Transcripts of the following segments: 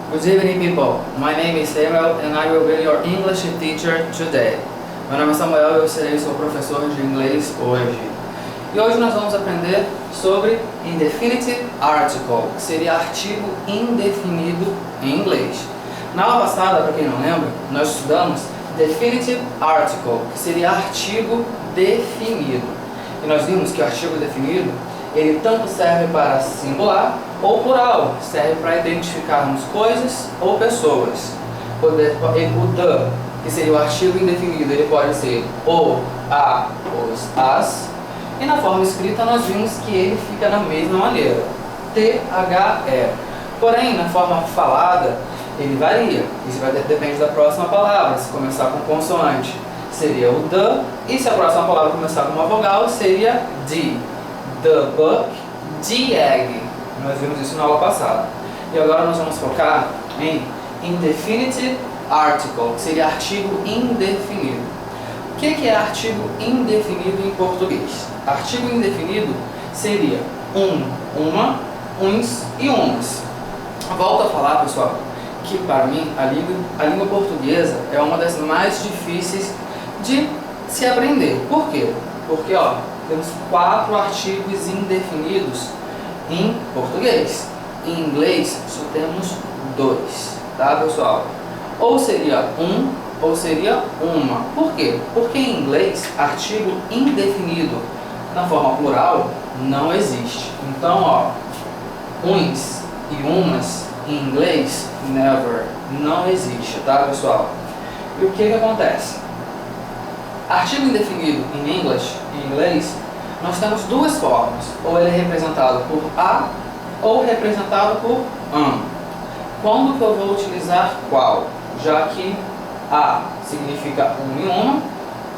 Good evening, people. My name is Samuel and I will be your English teacher today. Meu nome é Samuel e eu serei seu professor de inglês hoje. E hoje nós vamos aprender sobre indefinite article, que seria artigo indefinido em inglês. Na aula passada, para quem não lembra, nós estudamos definitive article, que seria artigo definido. E nós vimos que o artigo definido, ele tanto serve para singular ou plural, serve para identificarmos coisas ou pessoas. O the, que seria o artigo indefinido, ele pode ser o, a, os, as. E na forma escrita nós vimos que ele fica da mesma maneira, T-H-E. Porém, na forma falada, ele varia. Isso depende da próxima palavra. Se começar com consoante, seria o the. E se a próxima palavra começar com uma vogal, seria the. The book, the egg. Nós vimos isso na aula passada. E agora nós vamos focar em indefinite article, que seria artigo indefinido. O que é artigo indefinido em português? Artigo indefinido seria uma, uns e umas. Volto a falar, pessoal, que para mim a língua portuguesa é uma das mais difíceis de se aprender. Por quê? Porque temos 4 artigos indefinidos em português. Em inglês só temos 2, tá, pessoal? Ou seria ou seria uma. Por quê? Porque em inglês artigo indefinido na forma plural não existe. Então, uns e umas em inglês never, não existe, tá, pessoal? E o que acontece? Artigo indefinido em inglês, nós temos 2 formas. Ou ele é representado por a ou representado por an. Quando que eu vou utilizar qual? Já que a significa um e uma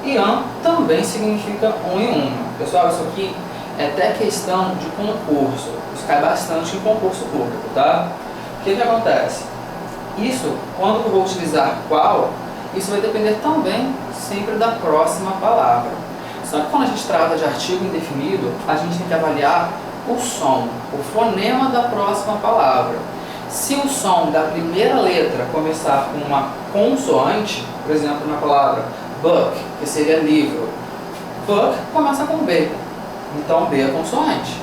e an também significa um e uma. Pessoal, isso aqui é até questão de concurso. Isso cai bastante em concurso público, tá? O que acontece? Isso, quando eu vou utilizar qual, isso vai depender também sempre da próxima palavra. Só que quando a gente trata de artigo indefinido, a gente tem que avaliar o som, o fonema da próxima palavra. Se o som da primeira letra começar com uma consoante, por exemplo, na palavra book, que seria livro, book começa com B, então B é consoante.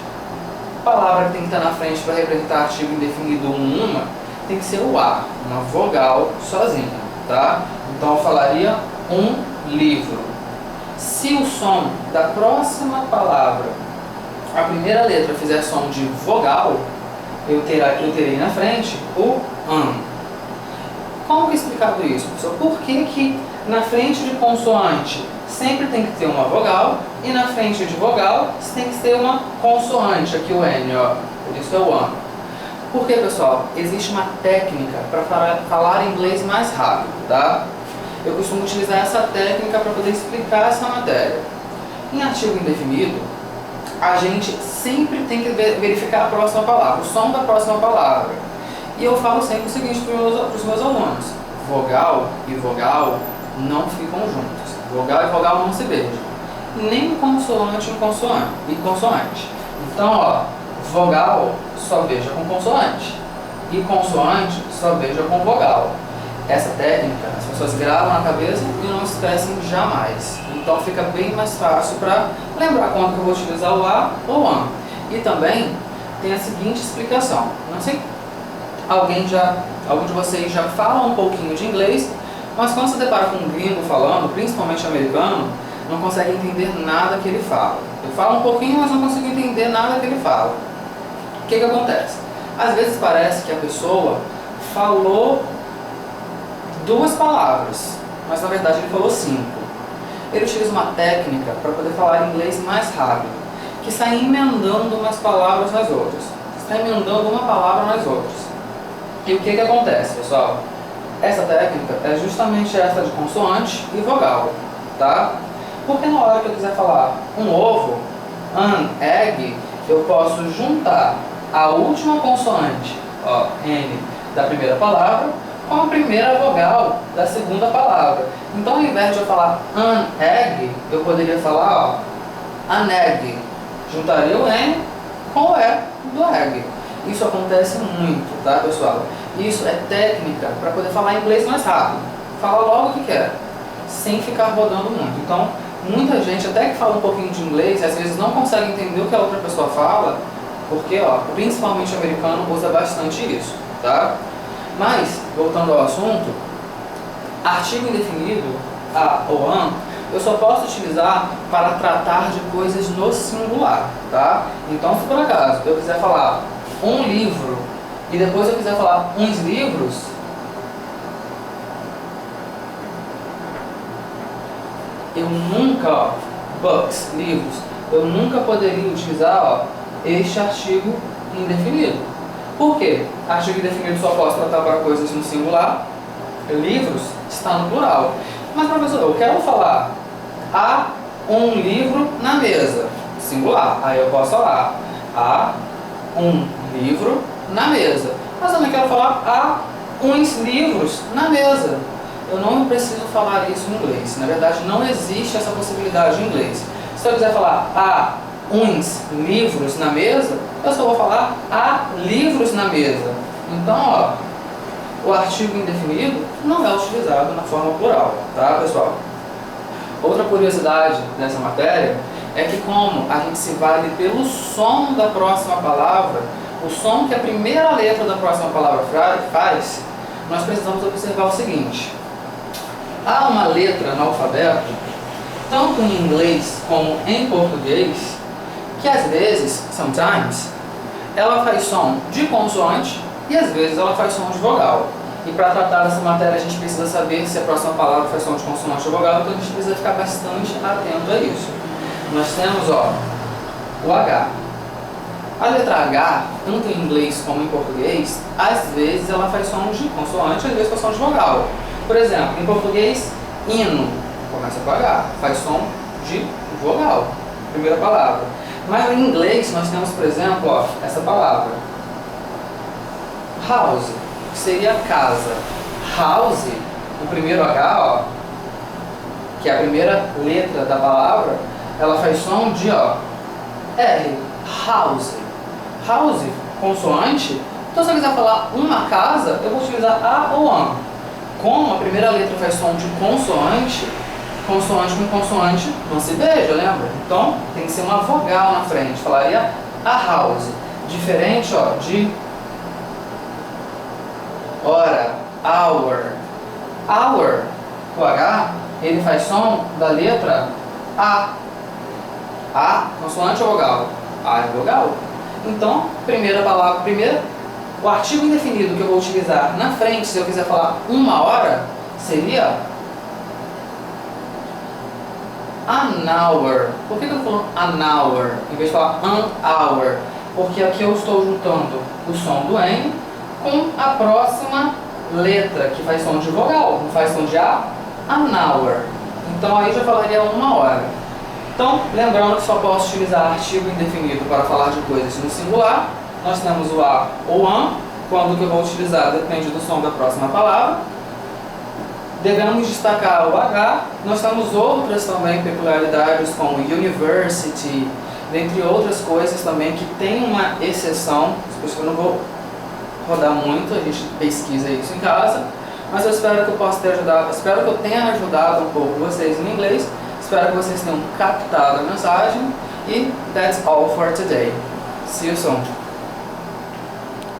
A palavra que tem que estar na frente para representar artigo indefinido uma, tem que ser o A, uma vogal sozinha, tá? Então eu falaria um livro. Se o som da próxima palavra, a primeira letra fizer som de vogal, eu terei na frente o an. Como que é explicado isso, pessoal? Por que na frente de consoante sempre tem que ter uma vogal e na frente de vogal tem que ter uma consoante, aqui o N, por isso é o an. Por que, pessoal? Existe uma técnica para falar inglês mais rápido, tá? Eu costumo utilizar essa técnica para poder explicar essa matéria. Em artigo indefinido, a gente sempre tem que verificar a próxima palavra, o som da próxima palavra. E eu falo sempre o seguinte para os meus alunos: vogal e vogal não ficam juntos. Vogal e vogal não se beijam. Nem consoante e consoante. Então, vogal só beija com consoante. E consoante só beija com vogal. Essa técnica as pessoas gravam na cabeça e não esquecem jamais. Então fica bem mais fácil para lembrar quando que eu vou utilizar o A ou o AN. E também tem a seguinte explicação. Não sei, algum de vocês já fala um pouquinho de inglês, mas quando se depara com um gringo falando, principalmente americano, não consegue entender nada que ele fala. Eu falo um pouquinho, mas não consigo entender nada que ele fala. O que acontece? Às vezes parece que a pessoa falou 2 palavras, mas na verdade ele falou 5. Ele utiliza uma técnica para poder falar inglês mais rápido, que está emendando umas palavras nas outras. Está emendando uma palavra nas outras. E o que acontece, pessoal? Essa técnica é justamente essa de consoante e vogal, tá? Porque na hora que eu quiser falar um ovo, an egg, eu posso juntar a última consoante, N, da primeira palavra, com a primeira vogal da segunda palavra. Então, ao invés de eu falar an egg, eu poderia falar an egg. Juntaria o N com o E do egg. Isso acontece muito, tá, pessoal? Isso é técnica para poder falar inglês mais rápido. Fala logo o que quer, sem ficar rodando muito. Então, muita gente, até que fala um pouquinho de inglês, às vezes não consegue entender o que a outra pessoa fala, porque, principalmente o americano usa bastante isso, tá? Mas, voltando ao assunto, artigo indefinido, a ou an, eu só posso utilizar para tratar de coisas no singular, tá? Então, se por acaso eu quiser falar um livro e depois eu quiser falar uns livros, eu nunca, books, livros, eu nunca poderia utilizar este artigo indefinido. Por quê? Artigo indefinido só posso tratar para coisas no singular, livros está no plural. Mas, professor, eu quero falar há um livro na mesa, singular. Aí eu posso falar há um livro na mesa. Mas eu também quero falar há uns livros na mesa. Eu não preciso falar isso em inglês. Na verdade, não existe essa possibilidade em inglês. Se eu quiser falar há uns livros na mesa, eu só vou falar há livros na mesa. Então, o artigo indefinido não é utilizado na forma plural, tá, pessoal? Outra curiosidade dessa matéria é que, como a gente se vale pelo som da próxima palavra, o som que a primeira letra da próxima palavra faz, nós precisamos observar o seguinte: há uma letra no alfabeto, tanto em inglês como em português, que às vezes, sometimes, ela faz som de consoante e às vezes ela faz som de vogal. E para tratar dessa matéria a gente precisa saber se a próxima palavra faz som de consoante ou vogal, então a gente precisa ficar bastante atento a isso. Nós temos o H. A letra H, tanto em inglês como em português, às vezes ela faz som de consoante, às vezes faz som de vogal. Por exemplo, em português, hino, começa com H, faz som de vogal, primeira palavra. Mas em inglês nós temos, por exemplo, essa palavra, house, que seria casa. House, o primeiro H, que é a primeira letra da palavra, ela faz som de R, house. House, consoante. Então, se eu quiser falar uma casa, eu vou utilizar a ou an. Como a primeira letra faz som de consoante, consoante com consoante não se beija, lembra? Então, tem que ser uma vogal na frente. Falaria a house. Diferente, de hora, hour. Hour, o H, ele faz som da letra A. A, consoante ou vogal? A é vogal. Então, primeira palavra, o artigo indefinido que eu vou utilizar na frente, se eu quiser falar uma hora, seria an hour. Por que eu estou falando an hour em vez de falar an hour? Porque aqui eu estou juntando o som do N com a próxima letra, que faz som de vogal, não faz som de A, an hour. Então aí já falaria uma hora. Então, lembrando que só posso utilizar artigo indefinido para falar de coisas no singular. Nós temos o a ou an, quando que eu vou utilizar depende do som da próxima palavra. Devemos destacar o H. Nós temos outras também peculiaridades, como university, dentre outras coisas também que tem uma exceção. Por isso que eu não vou rodar muito, a gente pesquisa isso em casa. Mas eu espero que eu possa ter ajudado, espero que eu tenha ajudado um pouco vocês no inglês. Espero que vocês tenham captado a mensagem. E that's all for today. See you soon.